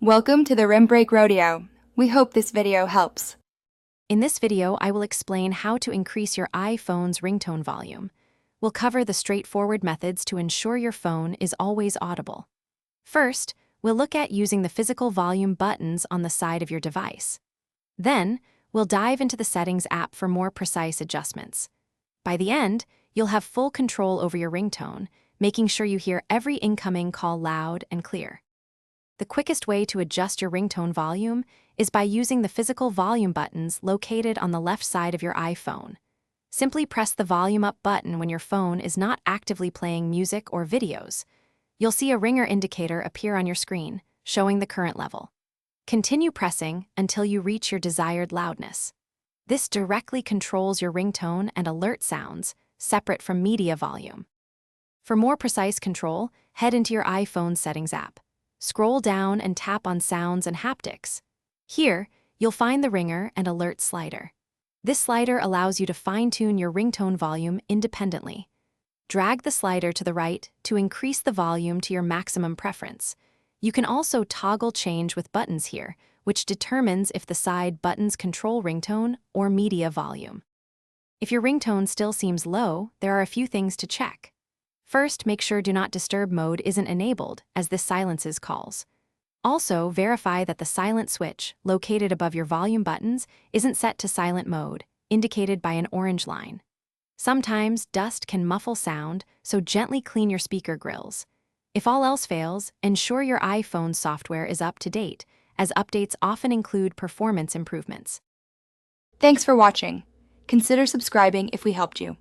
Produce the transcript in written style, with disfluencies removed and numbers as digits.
Welcome to the Rim Break Rodeo. We hope this video helps. In this video, I will explain how to increase your iPhone's ringtone volume. We'll cover the straightforward methods to ensure your phone is always audible. First, we'll look at using the physical volume buttons on the side of your device. Then, we'll dive into the Settings app for more precise adjustments. By the end, you'll have full control over your ringtone, making sure you hear every incoming call loud and clear. The quickest way to adjust your ringtone volume is by using the physical volume buttons located on the left side of your iPhone. Simply press the volume up button when your phone is not actively playing music or videos. You'll see a ringer indicator appear on your screen, showing the current level. Continue pressing until you reach your desired loudness. This directly controls your ringtone and alert sounds, separate from media volume. For more precise control, head into your iPhone Settings app. Scroll down and tap on Sounds and Haptics. Here, you'll find the ringer and alert slider. This slider allows you to fine-tune your ringtone volume independently. Drag the slider to the right to increase the volume to your maximum preference. You can also toggle change with buttons here, which determines if the side buttons control ringtone or media volume. If your ringtone still seems low, there are a few things to check. First, make sure Do Not Disturb mode isn't enabled, as this silences calls. Also, verify that the silent switch, located above your volume buttons, isn't set to silent mode, indicated by an orange line. Sometimes, dust can muffle sound, so gently clean your speaker grills. If all else fails, ensure your iPhone software is up to date, as updates often include performance improvements. Thanks for watching. Consider subscribing if we helped you.